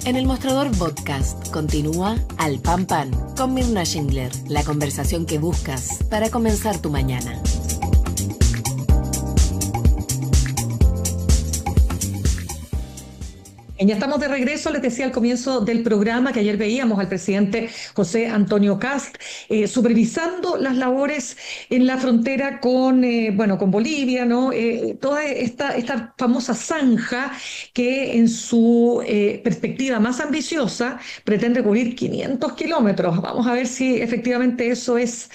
En el Mostrador Podcast continúa Al Pan Pan con Mirna Schindler, la conversación que buscas para comenzar tu mañana. Ya estamos de regreso. Les decía al comienzo del programa que ayer veíamos al presidente José Antonio Kast supervisando las labores en la frontera con Bolivia, ¿no? Toda esta famosa zanja que en su perspectiva más ambiciosa pretende cubrir 500 kilómetros. Vamos a ver si efectivamente eso es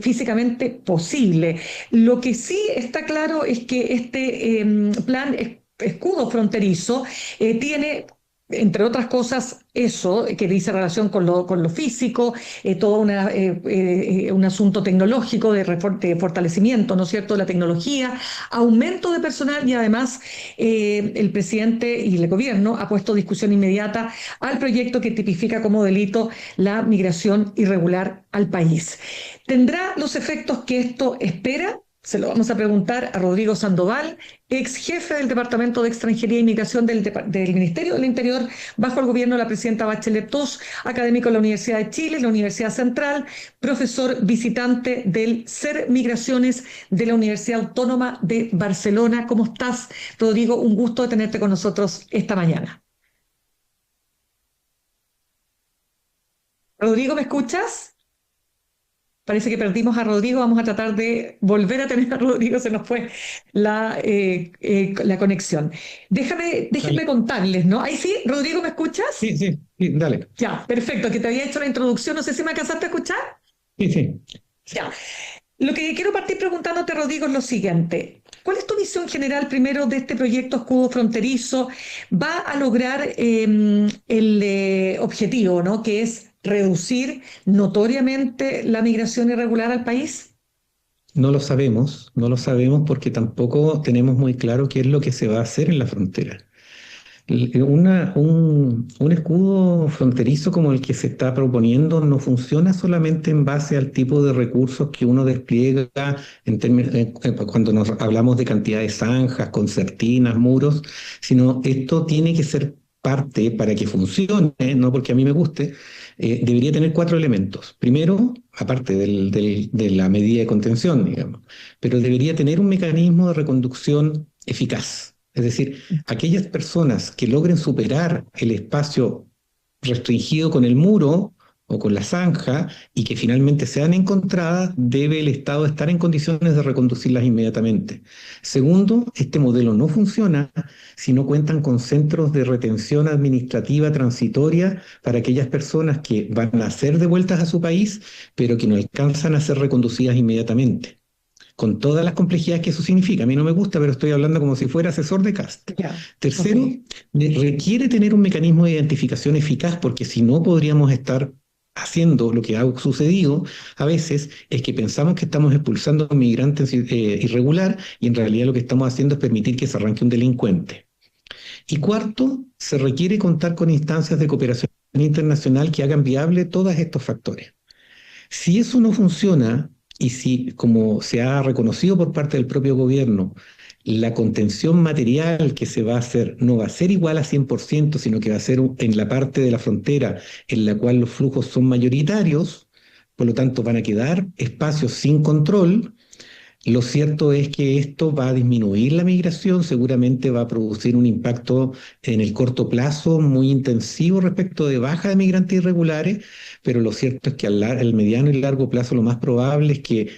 físicamente posible. Lo que sí está claro es que este plan escudo fronterizo tiene, entre otras cosas, eso que dice relación con lo físico, todo un asunto tecnológico de fortalecimiento, ¿no es cierto?, de la tecnología, aumento de personal y además el presidente y el gobierno ha puesto discusión inmediata al proyecto que tipifica como delito la migración irregular al país. ¿Tendrá los efectos que esto espera? Se lo vamos a preguntar a Rodrigo Sandoval, ex jefe del Departamento de Extranjería e Inmigración del Ministerio del Interior, bajo el gobierno de la presidenta Bachelet II, académico de la Universidad de Chile, la Universidad Central, profesor visitante del SER Migraciones de la Universidad Autónoma de Barcelona. ¿Cómo estás, Rodrigo? Un gusto de tenerte con nosotros esta mañana. Rodrigo, ¿me escuchas? Parece que perdimos a Rodrigo, vamos a tratar de volver a tener a Rodrigo, se nos fue la conexión. Déjenme Dale. contarles, ¿no? Ahí sí, Rodrigo, ¿me escuchas? Sí, dale. Ya, perfecto, que te había hecho la introducción, no sé si me alcanzaste a escuchar. Sí. Ya. Lo que quiero partir preguntándote, Rodrigo, es lo siguiente. ¿Cuál es tu visión general primero de este proyecto escudo fronterizo? ¿Va a lograr el objetivo, ¿no?, que es reducir notoriamente la migración irregular al país? No lo sabemos porque tampoco tenemos muy claro qué es lo que se va a hacer en la frontera. Un escudo fronterizo como el que se está proponiendo no funciona solamente en base al tipo de recursos que uno despliega cuando nos hablamos de cantidad de zanjas, concertinas, muros, sino esto tiene que ser parte para que funcione, no porque a mí me guste, debería tener cuatro elementos. Primero, aparte de la medida de contención, digamos, pero debería tener un mecanismo de reconducción eficaz. Es decir, aquellas personas que logren superar el espacio restringido con el muro o con la zanja y que finalmente sean encontradas, debe el Estado estar en condiciones de reconducirlas inmediatamente. Segundo, este modelo no funciona si no cuentan con centros de retención administrativa transitoria para aquellas personas que van a ser devueltas a su país, pero que no alcanzan a ser reconducidas inmediatamente, con todas las complejidades que eso significa. A mí no me gusta, pero estoy hablando como si fuera asesor de CAST. Ya, Tercero, ok. requiere tener un mecanismo de identificación eficaz, porque si no podríamos estar haciendo lo que ha sucedido a veces, es que pensamos que estamos expulsando a un migrante irregular y en realidad lo que estamos haciendo es permitir que se arranque un delincuente. Y cuarto, se requiere contar con instancias de cooperación internacional que hagan viable todos estos factores. Si eso no funciona, y si, como se ha reconocido por parte del propio gobierno, la contención material que se va a hacer no va a ser igual a 100%, sino que va a ser en la parte de la frontera en la cual los flujos son mayoritarios, por lo tanto van a quedar espacios sin control. Lo cierto es que esto va a disminuir la migración, seguramente va a producir un impacto en el corto plazo muy intensivo respecto de baja de migrantes irregulares, pero lo cierto es que al mediano y largo plazo lo más probable es que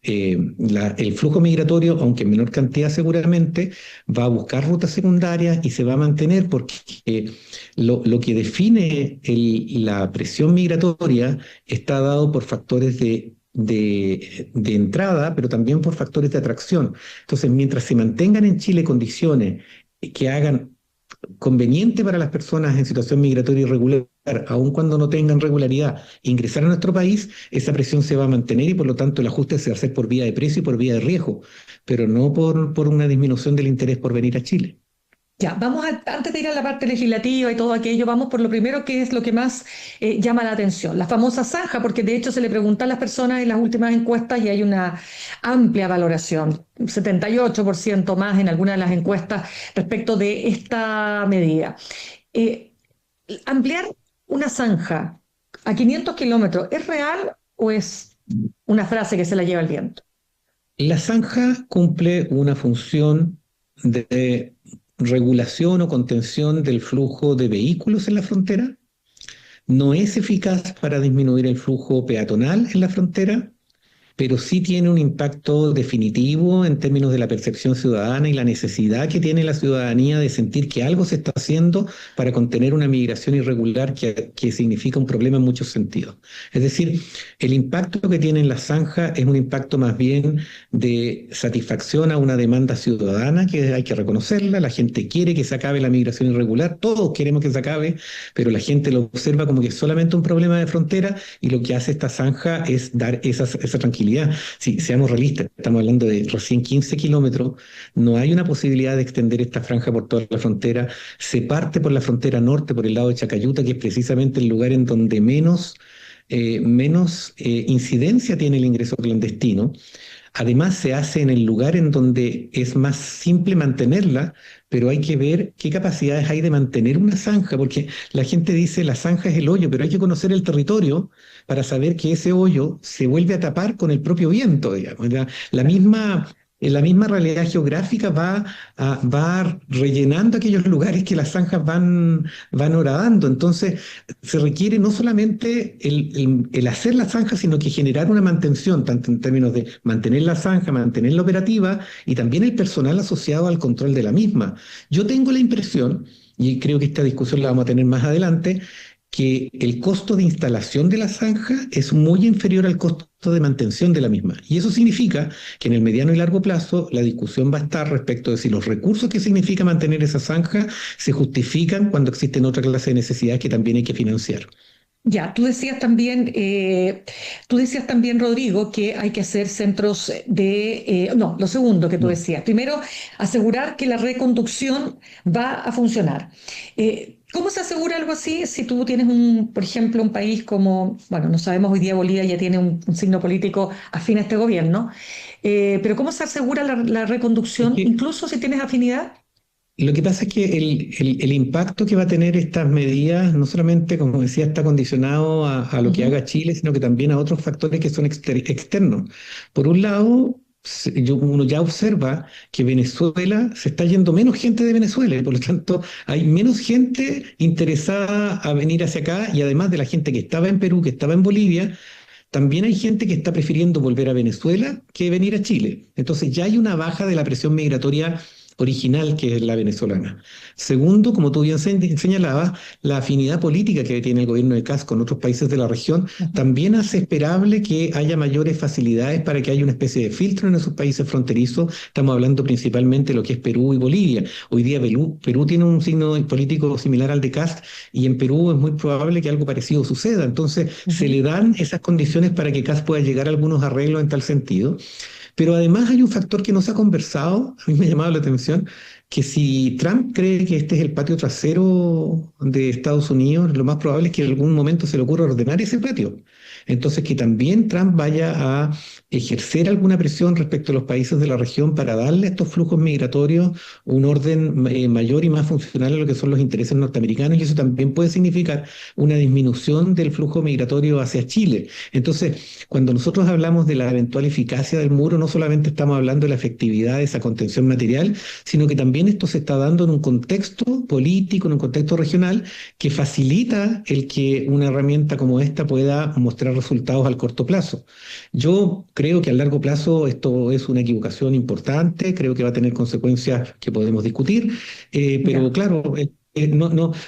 el flujo migratorio, aunque en menor cantidad seguramente, va a buscar rutas secundarias y se va a mantener porque lo que define la presión migratoria está dado por factores de entrada, pero también por factores de atracción. Entonces, mientras se mantengan en Chile condiciones que hagan conveniente para las personas en situación migratoria irregular, aun cuando no tengan regularidad, ingresar a nuestro país, esa presión se va a mantener y por lo tanto el ajuste se va a hacer por vía de precio y por vía de riesgo, pero no por una disminución del interés por venir a Chile. Ya, antes de ir a la parte legislativa y todo aquello, vamos por lo primero, que es lo que más llama la atención, la famosa zanja, porque de hecho se le pregunta a las personas en las últimas encuestas y hay una amplia valoración, 78% más en algunas de las encuestas respecto de esta medida. ampliar una zanja a 500 kilómetros, ¿es real o es una frase que se la lleva el viento? La zanja cumple una función de regulación o contención del flujo de vehículos en la frontera. No es eficaz para disminuir el flujo peatonal en la frontera, pero sí tiene un impacto definitivo en términos de la percepción ciudadana y la necesidad que tiene la ciudadanía de sentir que algo se está haciendo para contener una migración irregular que significa un problema en muchos sentidos. Es decir, el impacto que tiene en la zanja es un impacto más bien de satisfacción a una demanda ciudadana que hay que reconocerla. La gente quiere que se acabe la migración irregular, todos queremos que se acabe, pero la gente lo observa como que es solamente un problema de frontera y lo que hace esta zanja es dar esa tranquilidad. Si seamos realistas, estamos hablando de recién 15 kilómetros, no hay una posibilidad de extender esta franja por toda la frontera. Se parte por la frontera norte, por el lado de Chacayuta, que es precisamente el lugar en donde menos incidencia tiene el ingreso clandestino. Además, se hace en el lugar en donde es más simple mantenerla, pero hay que ver qué capacidades hay de mantener una zanja, porque la gente dice la zanja es el hoyo, pero hay que conocer el territorio para saber que ese hoyo se vuelve a tapar con el propio viento, digamos. La misma realidad geográfica va rellenando aquellos lugares que las zanjas van horadando. Entonces, se requiere no solamente el hacer la zanja, sino que generar una mantención, tanto en términos de mantener la zanja, mantenerla operativa, y también el personal asociado al control de la misma. Yo tengo la impresión, y creo que esta discusión la vamos a tener más adelante, que el costo de instalación de la zanja es muy inferior al costo de mantención de la misma. Y eso significa que en el mediano y largo plazo la discusión va a estar respecto de si los recursos que significa mantener esa zanja se justifican cuando existen otra clase de necesidades que también hay que financiar. Ya, tú decías también, Rodrigo, que hay que hacer centros no, lo segundo que tú decías. Primero, asegurar que la reconducción va a funcionar. ¿Cómo se asegura algo así si tú tienes por ejemplo, un país como, bueno, no sabemos, hoy día Bolivia ya tiene un signo político afín a este gobierno, pero ¿cómo se asegura la reconducción, incluso si tienes afinidad? Lo que pasa es que el impacto que va a tener estas medidas, no solamente, como decía, está condicionado a lo que haga Chile, sino que también a otros factores que son externos. Por un lado, uno ya observa que Venezuela se está yendo menos gente de Venezuela, y por lo tanto hay menos gente interesada a venir hacia acá, y además de la gente que estaba en Perú, que estaba en Bolivia, también hay gente que está prefiriendo volver a Venezuela que venir a Chile. Entonces ya hay una baja de la presión migratoria original, que es la venezolana. Segundo, como tú bien señalabas, la afinidad política que tiene el gobierno de Kast con otros países de la región también hace esperable que haya mayores facilidades para que haya una especie de filtro en esos países fronterizos. Estamos hablando principalmente de lo que es Perú y Bolivia. Hoy día Perú tiene un signo político similar al de Kast, y en Perú es muy probable que algo parecido suceda. Entonces, se le dan esas condiciones para que Kast pueda llegar a algunos arreglos en tal sentido. Pero además hay un factor que no se ha conversado, a mí me ha llamado la atención, que si Trump cree que este es el patio trasero de Estados Unidos, lo más probable es que en algún momento se le ocurra ordenar ese patio. Entonces, que también Trump vaya a ejercer alguna presión respecto a los países de la región para darle a estos flujos migratorios un orden mayor y más funcional a lo que son los intereses norteamericanos, y eso también puede significar una disminución del flujo migratorio hacia Chile. Entonces, cuando nosotros hablamos de la eventual eficacia del muro, no solamente estamos hablando de la efectividad de esa contención material, sino que también esto se está dando en un contexto político, en un contexto regional, que facilita el que una herramienta como esta pueda mostrar resultados al corto plazo. Yo creo que a largo plazo esto es una equivocación importante, creo que va a tener consecuencias que podemos discutir, pero claro,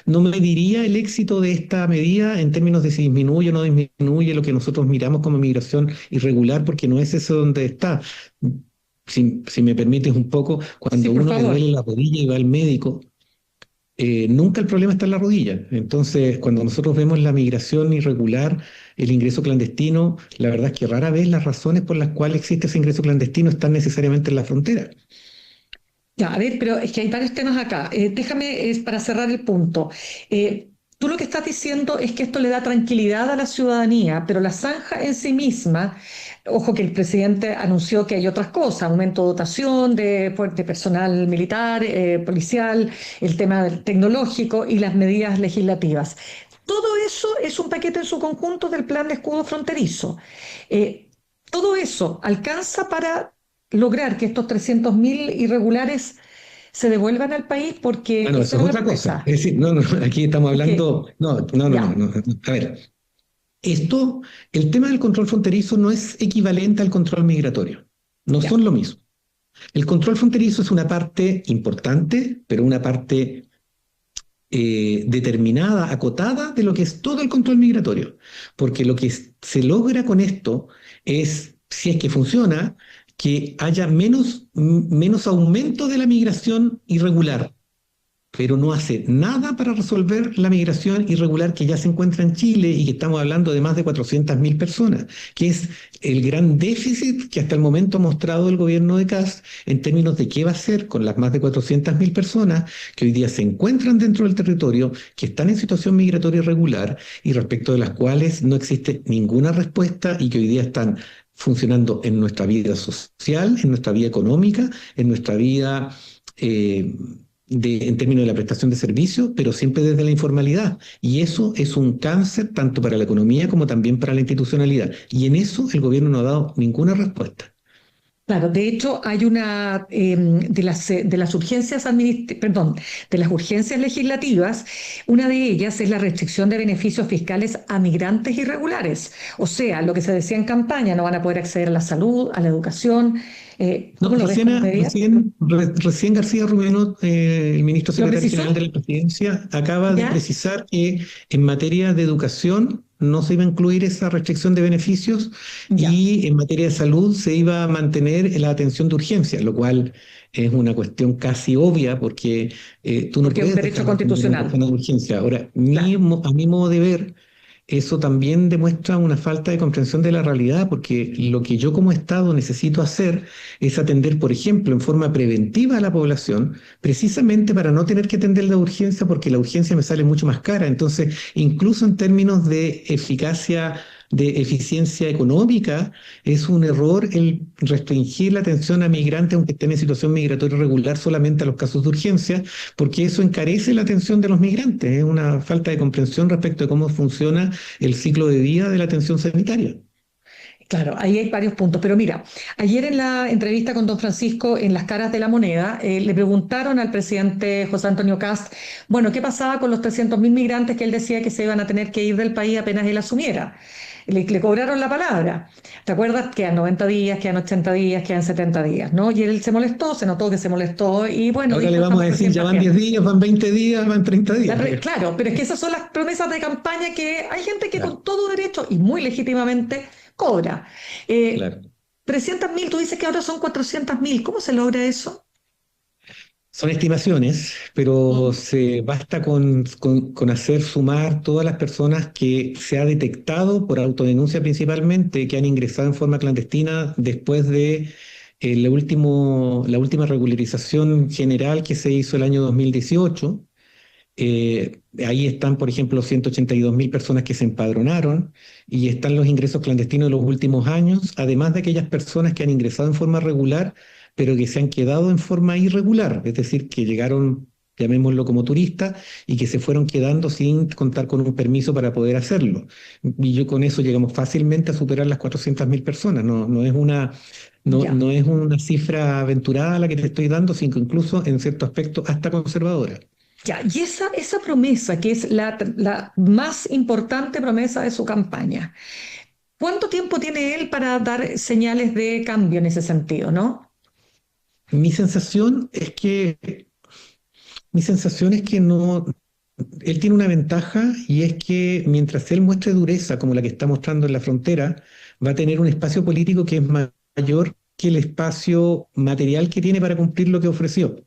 no mediría el éxito de esta medida en términos de si disminuye o no disminuye lo que nosotros miramos como migración irregular, porque no es eso donde está. Si me permites un poco, cuando Sí, por uno le favor. duele la rodilla y va al médico, nunca el problema está en la rodilla. Entonces, cuando nosotros vemos la migración irregular, el ingreso clandestino, la verdad es que rara vez las razones por las cuales existe ese ingreso clandestino están necesariamente en la frontera. Ya, a ver, pero es que hay varios temas acá. Déjame, para cerrar el punto. Tú lo que estás diciendo es que esto le da tranquilidad a la ciudadanía, pero la zanja en sí misma Ojo que el presidente anunció que hay otras cosas, aumento de dotación de personal militar, policial, el tema tecnológico y las medidas legislativas. Todo eso es un paquete en su conjunto del plan de escudo fronterizo. Eh, Todo eso alcanza para lograr que estos 300.000 irregulares se devuelvan al país, porque Bueno, esa eso es es la otra cosa. promesa. Es decir, no, no, aquí estamos Porque, hablando, no. ya, A ver, el tema del control fronterizo no es equivalente al control migratorio. No ya, son lo mismo. El control fronterizo es una parte importante, pero una parte determinada, acotada de lo que es todo el control migratorio. Porque lo que se logra con esto es, si es que funciona, que haya menos aumento de la migración irregular, pero no hace nada para resolver la migración irregular que ya se encuentra en Chile y que estamos hablando de más de 400.000 personas, que es el gran déficit que hasta el momento ha mostrado el gobierno de Kast en términos de qué va a hacer con las más de 400.000 personas que hoy día se encuentran dentro del territorio, que están en situación migratoria irregular y respecto de las cuales no existe ninguna respuesta y que hoy día están funcionando en nuestra vida social, en nuestra vida económica, en nuestra vida eh, en términos de la prestación de servicios, pero siempre desde la informalidad. Y eso es un cáncer tanto para la economía como también para la institucionalidad. Y en eso el gobierno no ha dado ninguna respuesta. claro. De hecho, hay una de las urgencias perdón, de las urgencias legislativas, una de ellas es la restricción de beneficios fiscales a migrantes irregulares. O sea, lo que se decía en campaña, no van a poder acceder a la salud, a la educación. No, ¿Cómo lo ves como medida? recién García Rubino, el ministro ¿Lo secretario general de precisó? la Presidencia, acaba de ¿Ya? precisar que en materia de educación no se iba a incluir esa restricción de beneficios Ya. y en materia de salud se iba a mantener la atención de urgencia, lo cual es una cuestión casi obvia porque tú no Porque es un puedes derecho dejar de atender a una constitucional. persona de urgencia. Ahora, Claro. a mi modo de ver, eso también demuestra una falta de comprensión de la realidad, porque lo que yo como Estado necesito hacer es atender, por ejemplo, en forma preventiva a la población, precisamente para no tener que atender la urgencia, porque la urgencia me sale mucho más cara. Entonces, incluso en términos de eficacia, de eficiencia económica, es un error el restringir la atención a migrantes, aunque estén en situación migratoria regular, solamente a los casos de urgencia, porque eso encarece la atención de los migrantes. Es una falta de comprensión respecto de cómo funciona el ciclo de vida de la atención sanitaria. Claro, ahí hay varios puntos. Pero mira, ayer en la entrevista con don Francisco en Las Caras de la Moneda, le preguntaron al presidente José Antonio Kast, bueno, ¿qué pasaba con los 300.000 migrantes que él decía que se iban a tener que ir del país apenas él asumiera? Le cobraron la palabra. ¿Te acuerdas? Quedan 90 días, quedan 80 días, quedan 70 días, ¿no? Y él se molestó, se notó que se molestó y bueno, Ahora le dijo, vamos a estamos decir, recién ya van partiendo. 10 días, van 20 días, van 30 días. Claro, pero es que esas son las promesas de campaña que hay gente que Claro, con todo derecho y muy legítimamente cobra. Eh, claro. 300.000, tú dices que ahora son 400.000. ¿Cómo se logra eso? Son estimaciones, pero Mm. se basta con hacer sumar todas las personas que se ha detectado por autodenuncia principalmente, que han ingresado en forma clandestina después de la última regularización general que se hizo el año 2018. Ahí están, por ejemplo, 182.000 personas que se empadronaron y están los ingresos clandestinos de los últimos años, además de aquellas personas que han ingresado en forma regular, pero que se han quedado en forma irregular, es decir, que llegaron, llamémoslo como turistas, y que se fueron quedando sin contar con un permiso para poder hacerlo. Y yo con eso llegamos fácilmente a superar las 400.000 personas. Ya, No es una cifra aventurada la que te estoy dando, sino que incluso en cierto aspecto hasta conservadora. ya. Y esa promesa, que es la más importante promesa de su campaña, ¿cuánto tiempo tiene él para dar señales de cambio en ese sentido, no? Mi sensación es que, mi sensación es que no, él tiene una ventaja y es que mientras él muestre dureza como la que está mostrando en la frontera, va a tener un espacio político que es mayor que el espacio material que tiene para cumplir lo que ofreció.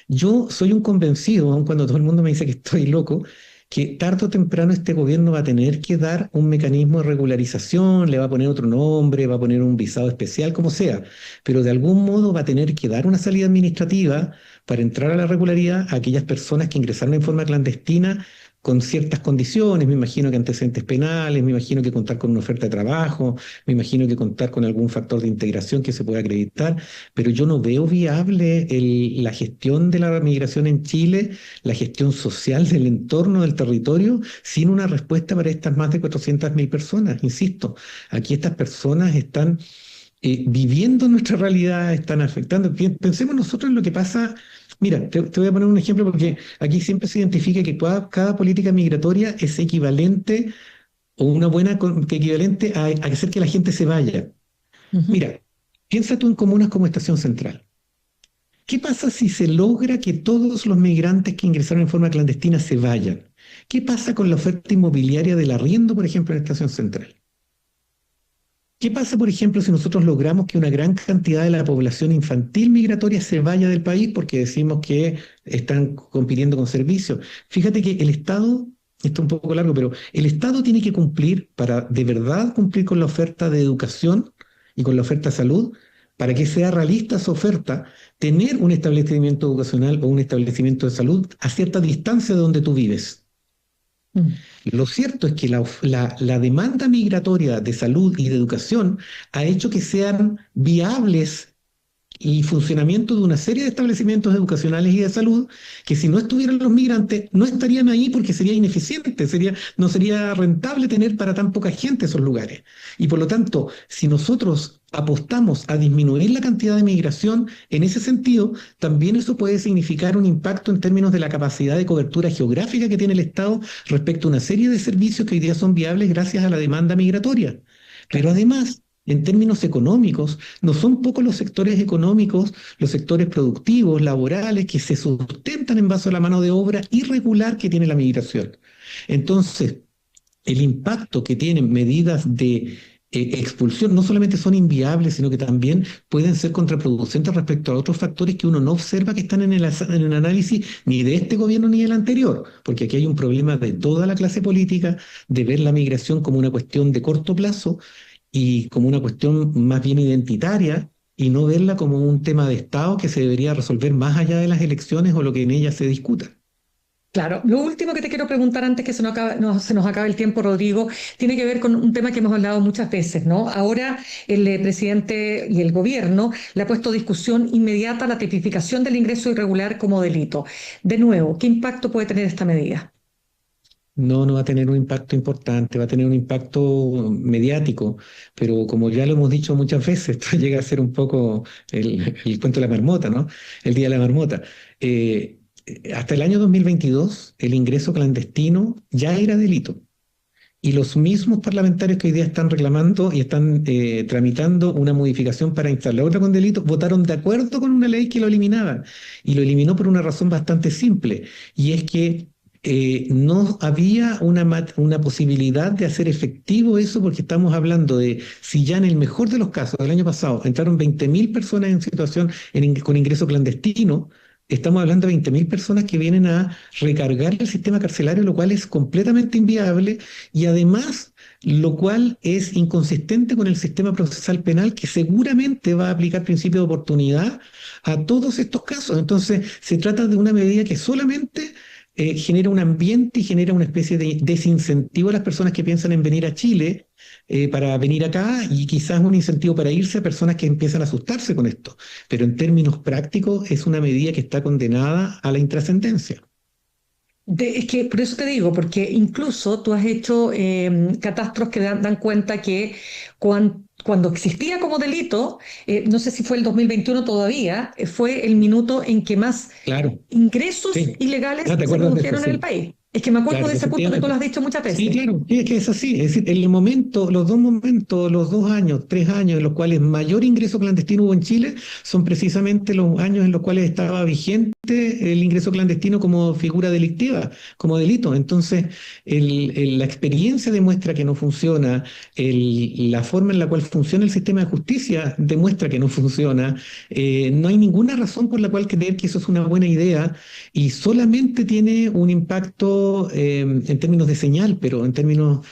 Yo soy un convencido, aun cuando todo el mundo me dice que estoy loco, que tarde o temprano este gobierno va a tener que dar un mecanismo de regularización, le va a poner otro nombre, va a poner un visado especial, como sea, pero de algún modo va a tener que dar una salida administrativa para entrar a la regularidad a aquellas personas que ingresaron en forma clandestina con ciertas condiciones, me imagino que antecedentes penales, me imagino que contar con una oferta de trabajo, me imagino que contar con algún factor de integración que se pueda acreditar, pero yo no veo viable la gestión de la migración en Chile, la gestión social del entorno del territorio, sin una respuesta para estas más de 400.000 personas. Insisto, aquí estas personas están viviendo nuestra realidad, están afectando. Pensemos nosotros en lo que pasa. Mira, te voy a poner un ejemplo porque aquí siempre se identifica que cada política migratoria es equivalente o una buena equivalente a hacer que la gente se vaya. Ujú. Mira, piensa tú en comunas como Estación Central. ¿Qué pasa si se logra que todos los migrantes que ingresaron en forma clandestina se vayan? ¿Qué pasa con la oferta inmobiliaria del arriendo, por ejemplo, en Estación Central? ¿Qué pasa, por ejemplo, si nosotros logramos que una gran cantidad de la población infantil migratoria se vaya del país porque decimos que están compitiendo con servicios? Fíjate que el Estado, esto es un poco largo, pero el Estado tiene que cumplir, para de verdad cumplir con la oferta de educación y con la oferta de salud, para que sea realista su oferta, tener un establecimiento educacional o un establecimiento de salud a cierta distancia de donde tú vives. Mm. Lo cierto es que la demanda migratoria de salud y de educación ha hecho que sean viables y funcionamiento de una serie de establecimientos educacionales y de salud que si no estuvieran los migrantes no estarían ahí porque sería ineficiente, no sería rentable tener para tan poca gente esos lugares. Y por lo tanto, si nosotros apostamos a disminuir la cantidad de migración, en ese sentido, también eso puede significar un impacto en términos de la capacidad de cobertura geográfica que tiene el Estado respecto a una serie de servicios que hoy día son viables gracias a la demanda migratoria. Pero además, en términos económicos, no son pocos los sectores económicos, los sectores productivos, laborales, que se sustentan en base a la mano de obra irregular que tiene la migración. Entonces, el impacto que tienen medidas de expulsión no solamente son inviables, sino que también pueden ser contraproducentes respecto a otros factores que uno no observa que están en el análisis ni de este gobierno ni del anterior, porque aquí hay un problema de toda la clase política de ver la migración como una cuestión de corto plazo y como una cuestión más bien identitaria y no verla como un tema de Estado que se debería resolver más allá de las elecciones o lo que en ellas se discuta. Claro, lo último que te quiero preguntar antes que se nos acabe el tiempo, Rodrigo, tiene que ver con un tema que hemos hablado muchas veces, ¿no? Ahora el presidente y el gobierno le ha puesto discusión inmediata a la tipificación del ingreso irregular como delito. De nuevo, ¿qué impacto puede tener esta medida? No, no va a tener un impacto importante, va a tener un impacto mediático, pero como ya lo hemos dicho muchas veces, esto llega a ser un poco el cuento de la marmota, ¿no? El día de la marmota. Hasta el año 2022, el ingreso clandestino ya era delito. Y los mismos parlamentarios que hoy día están reclamando y están tramitando una modificación para instalar otra con delito, votaron de acuerdo con una ley que lo eliminaba. Y lo eliminó por una razón bastante simple, y es que no había una posibilidad de hacer efectivo eso, porque estamos hablando de, si ya en el mejor de los casos del año pasado entraron 20.000 personas en situación con ingreso clandestino, estamos hablando de 20.000 personas que vienen a recargar el sistema carcelario, lo cual es completamente inviable y además lo cual es inconsistente con el sistema procesal penal que seguramente va a aplicar principio de oportunidad a todos estos casos. Entonces, se trata de una medida que solamente genera un ambiente y genera una especie de desincentivo a las personas que piensan en venir a Chile para venir acá y quizás un incentivo para irse a personas que empiezan a asustarse con esto. Pero en términos prácticos es una medida que está condenada a la intrascendencia. Es que por eso te digo, porque incluso tú has hecho catastros que dan cuenta que cuando existía como delito, no sé si fue el 2021 todavía, fue el minuto en que más Claro, ingresos sí. ilegales Ah, ¿te se acuerdas de eso? produjeron en el Sí. país. Es que me acuerdo Claro, de ese punto que tú lo has efectivamente. dicho muchas Sí, veces. claro, sí, es que es así. Es decir, el momento, los dos momentos, los 2 años, 3 años en los cuales mayor ingreso clandestino hubo en Chile son precisamente los años en los cuales estaba vigente el ingreso clandestino como figura delictiva, como delito. Entonces, la experiencia demuestra que no funciona, la forma en la cual funciona el sistema de justicia demuestra que no funciona. No hay ninguna razón por la cual creer que eso es una buena idea y solamente tiene un impacto en términos de señal, pero en términos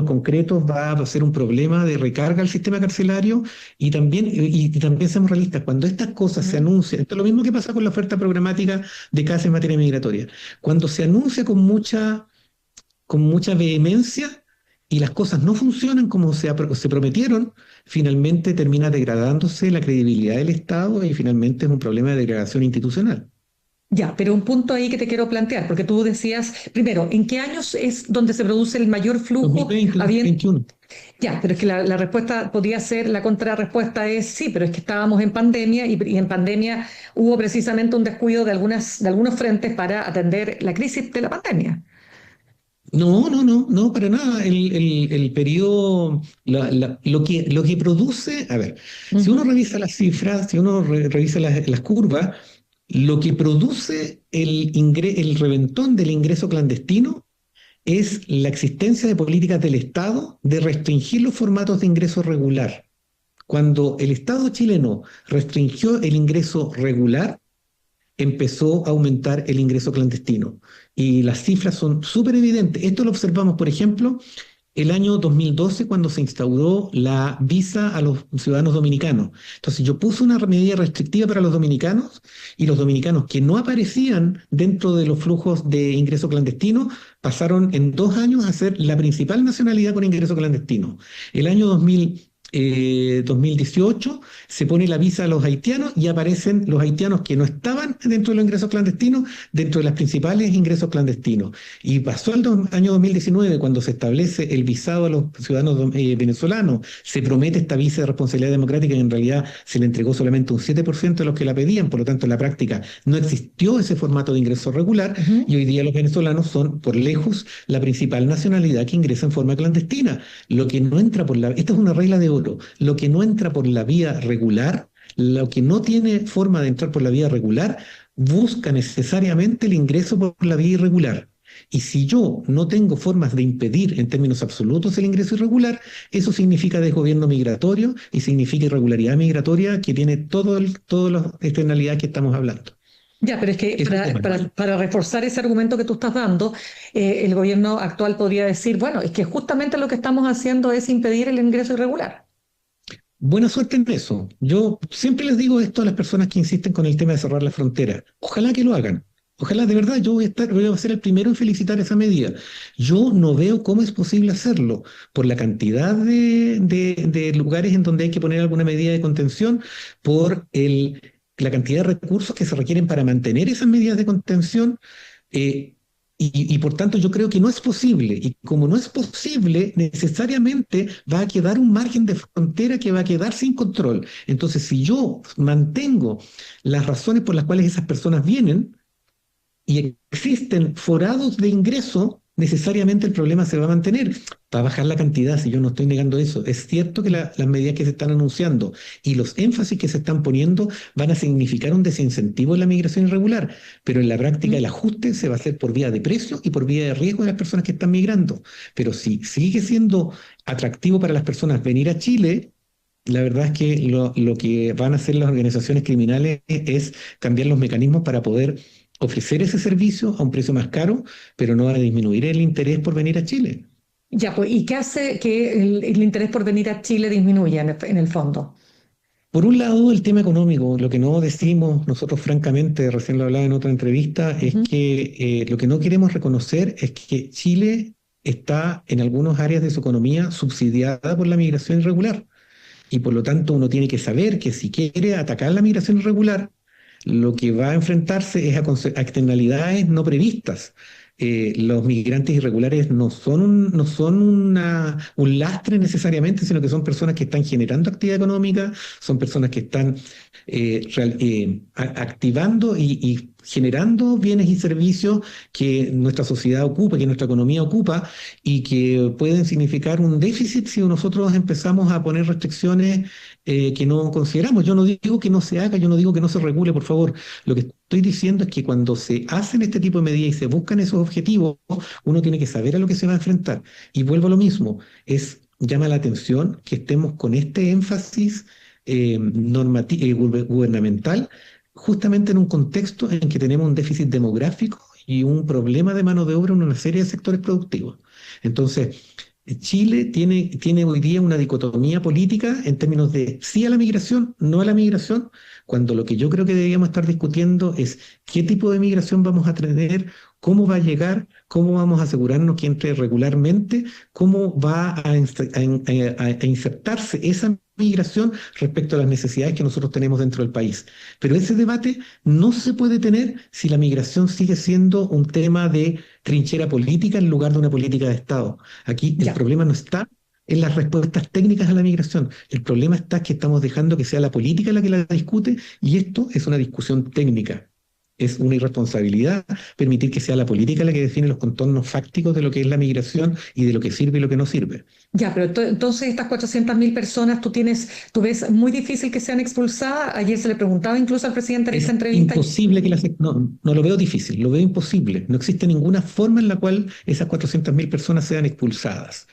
concretos va a ser un problema de recarga al sistema carcelario y también seamos realistas, cuando estas cosas se anuncian, esto es lo mismo que pasa con la oferta programática de casa en materia migratoria, cuando se anuncia con mucha con mucha vehemencia y las cosas no funcionan como se prometieron, finalmente termina degradándose la credibilidad del Estado y finalmente es un problema de degradación institucional. Ya, pero un punto ahí que te quiero plantear, porque tú decías, primero, ¿en qué años es donde se produce el mayor flujo? 2020, Habien- 2021. Ya, pero es que la respuesta podría ser, la contrarrespuesta es sí, pero es que estábamos en pandemia y en pandemia hubo precisamente un descuido de algunos frentes para atender la crisis de la pandemia. No, no, no, no, para nada. El periodo, lo que produce, a ver, si uno Ujú. revisa las cifras, si uno revisa las curvas, lo que produce el reventón del ingreso clandestino es la existencia de políticas del Estado de restringir los formatos de ingreso regular. Cuando el Estado chileno restringió el ingreso regular, empezó a aumentar el ingreso clandestino. Y las cifras son súper evidentes. Esto lo observamos, por ejemplo, el año 2012 cuando se instauró la visa a los ciudadanos dominicanos. Entonces yo puse una medida restrictiva para los dominicanos y los dominicanos que no aparecían dentro de los flujos de ingreso clandestino pasaron en 2 años a ser la principal nacionalidad con ingreso clandestino. El año 2018 se pone la visa a los haitianos y aparecen los haitianos que no estaban dentro de los ingresos clandestinos, dentro de los principales ingresos clandestinos. Y pasó el año 2019, cuando se establece el visado a los ciudadanos venezolanos, se promete esta visa de responsabilidad democrática y en realidad se le entregó solamente un 7% de los que la pedían, por lo tanto en la práctica no existió ese formato de ingreso regular Ujú. y hoy día los venezolanos son por lejos la principal nacionalidad que ingresa en forma clandestina. Lo que no entra por esta es una regla de oro, lo que no entra por la vía regular, lo que no tiene forma de entrar por la vía regular, busca necesariamente el ingreso por la vía irregular. Y si yo no tengo formas de impedir en términos absolutos el ingreso irregular, eso significa desgobierno migratorio y significa irregularidad migratoria que tiene todas las externalidades que estamos hablando. Ya, pero es que Es un tema. para reforzar ese argumento que tú estás dando, el gobierno actual podría decir, bueno, es que justamente lo que estamos haciendo es impedir el ingreso irregular. Buena suerte en eso. Yo siempre les digo esto a las personas que insisten con el tema de cerrar la frontera. Ojalá que lo hagan. Ojalá, de verdad, voy a ser el primero en felicitar esa medida. Yo no veo cómo es posible hacerlo por la cantidad de lugares en donde hay que poner alguna medida de contención, por la cantidad de recursos que se requieren para mantener esas medidas de contención. eh, y por tanto yo creo que no es posible, y como no es posible, necesariamente va a quedar un margen de frontera que va a quedar sin control. Entonces, si yo mantengo las razones por las cuales esas personas vienen y existen forados de ingreso, necesariamente el problema se va a mantener. Va a bajar la cantidad, si yo no estoy negando eso. Es cierto que las medidas que se están anunciando y los énfasis que se están poniendo van a significar un desincentivo en la migración irregular, pero en la práctica el ajuste se va a hacer por vía de precio y por vía de riesgo de las personas que están migrando. Pero si sigue siendo atractivo para las personas venir a Chile, la verdad es que lo que van a hacer las organizaciones criminales es cambiar los mecanismos para poder ofrecer ese servicio a un precio más caro, pero no va a disminuir el interés por venir a Chile. Ya, pues, ¿y qué hace que el interés por venir a Chile disminuya en el fondo? Por un lado, el tema económico. Lo que no decimos nosotros francamente, recién lo hablaba en otra entrevista, es Ujú. que lo que no queremos reconocer es que Chile está en algunas áreas de su economía subsidiada por la migración irregular. Y por lo tanto uno tiene que saber que si quiere atacar la migración irregular, lo que va a enfrentarse es a externalidades no previstas. Los migrantes irregulares no son un lastre necesariamente, sino que son personas que están generando actividad económica, son personas que están activando y generando bienes y servicios que nuestra sociedad ocupa, que nuestra economía ocupa, y que pueden significar un déficit si nosotros empezamos a poner restricciones que no consideramos. Yo no digo que no se haga, yo no digo que no se regule, por favor. Lo que estoy diciendo es que cuando se hacen este tipo de medidas y se buscan esos objetivos, uno tiene que saber a lo que se va a enfrentar. Y vuelvo a lo mismo, llama la atención que estemos con este énfasis gubernamental, justamente en un contexto en que tenemos un déficit demográfico y un problema de mano de obra en una serie de sectores productivos. Entonces, Chile tiene hoy día una dicotomía política en términos de sí a la migración, no a la migración, cuando lo que yo creo que deberíamos estar discutiendo es qué tipo de migración vamos a tener ¿Cómo va a llegar? ¿Cómo vamos a asegurarnos que entre regularmente? ¿Cómo va a insertarse esa migración respecto a las necesidades que nosotros tenemos dentro del país? Pero ese debate no se puede tener si la migración sigue siendo un tema de trinchera política en lugar de una política de Estado. Aquí el problema no está en las respuestas técnicas a la migración. El problema está que estamos dejando que sea la política la que la discute, y esto es una discusión técnica. Es una irresponsabilidad permitir que sea la política la que define los contornos fácticos de lo que es la migración y de lo que sirve y lo que no sirve. Ya, pero entonces estas 400.000 personas, ¿tú ves muy difícil que sean expulsadas? Ayer se le preguntaba incluso al presidente en esa entrevista. Imposible que no lo veo difícil, lo veo imposible. No existe ninguna forma en la cual esas 400.000 personas sean expulsadas.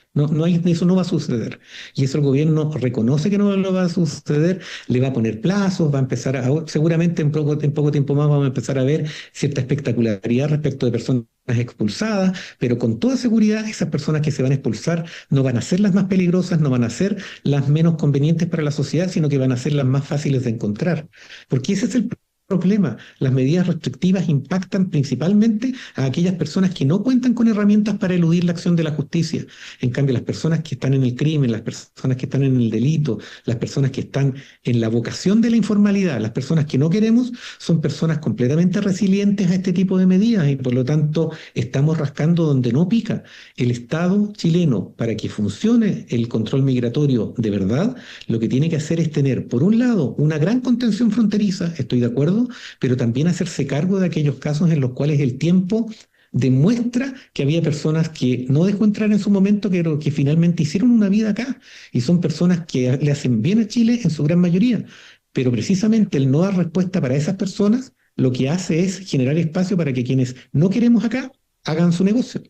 Eso no va a suceder. Y eso el gobierno reconoce que no lo va a suceder, le va a poner plazos, va a empezar seguramente en poco tiempo más vamos a empezar a ver cierta espectacularidad respecto de personas expulsadas, pero con toda seguridad esas personas que se van a expulsar no van a ser las más peligrosas, no van a ser las menos convenientes para la sociedad, sino que van a ser las más fáciles de encontrar. Porque ese es el problema. Las medidas restrictivas impactan principalmente a aquellas personas que no cuentan con herramientas para eludir la acción de la justicia. En cambio, las personas que están en el crimen, las personas que están en el delito, las personas que están en la vocación de la informalidad, las personas que no queremos, son personas completamente resilientes a este tipo de medidas, y por lo tanto estamos rascando donde no pica. El Estado chileno, para que funcione el control migratorio de verdad, lo que tiene que hacer es tener, por un lado, una gran contención fronteriza, estoy de acuerdo, pero también hacerse cargo de aquellos casos en los cuales el tiempo demuestra que había personas que no dejó entrar en su momento, que finalmente hicieron una vida acá, y son personas que le hacen bien a Chile en su gran mayoría. Pero precisamente el no dar respuesta para esas personas lo que hace es generar espacio para que quienes no queremos acá hagan su negocio.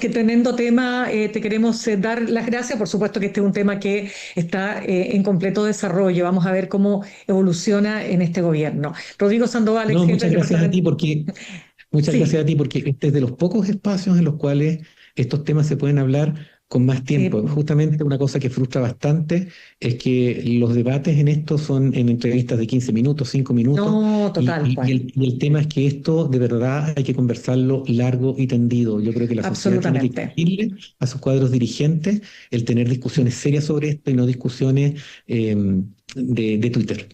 Qué tremendo tema. Te queremos dar las gracias. Por supuesto que este es un tema que está en completo desarrollo. Vamos a ver cómo evoluciona en este gobierno. Rodrigo Sandoval, No, muchas gracias a ti porque este es de los pocos espacios en los cuales estos temas se pueden hablar con más tiempo. Justamente una cosa que frustra bastante es que los debates en esto son en entrevistas de 15 minutos, 5 minutos. No, total. Y el tema es que esto de verdad hay que conversarlo largo y tendido. Yo creo que la sociedad tiene que exigirle a sus cuadros dirigentes el tener discusiones serias sobre esto y no discusiones de Twitter.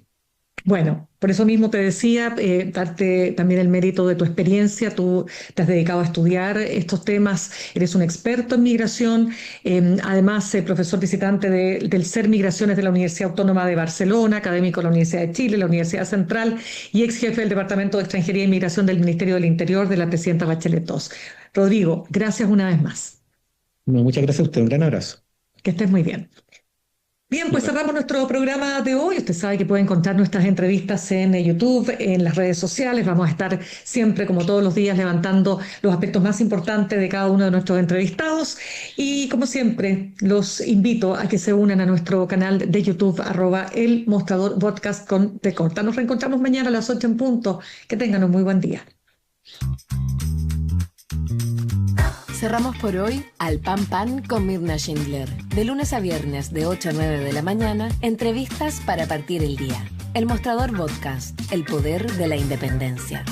Bueno, por eso mismo te decía, darte también el mérito de tu experiencia. Tú te has dedicado a estudiar estos temas, eres un experto en migración, además profesor visitante del CER Migraciones de la Universidad Autónoma de Barcelona, académico de la Universidad de Chile, la Universidad Central y ex jefe del Departamento de Extranjería e Inmigración del Ministerio del Interior de la presidenta Bachelet II. Rodrigo, gracias una vez más. No, muchas gracias a usted, un gran abrazo. Que estés muy bien. Bien, pues cerramos nuestro programa de hoy. Usted sabe que puede encontrar nuestras entrevistas en YouTube, en las redes sociales. Vamos a estar siempre, como todos los días, levantando los aspectos más importantes de cada uno de nuestros entrevistados. Y como siempre, los invito a que se unan a nuestro canal de YouTube, @El Mostrador Podcast con T Corta. Nos reencontramos mañana a las 8 en punto. Que tengan un muy buen día. Cerramos por hoy Al Pan Pan con Mirna Schindler. De lunes a viernes de 8 a 9 de la mañana, entrevistas para partir el día. El Mostrador Podcast, el poder de la independencia.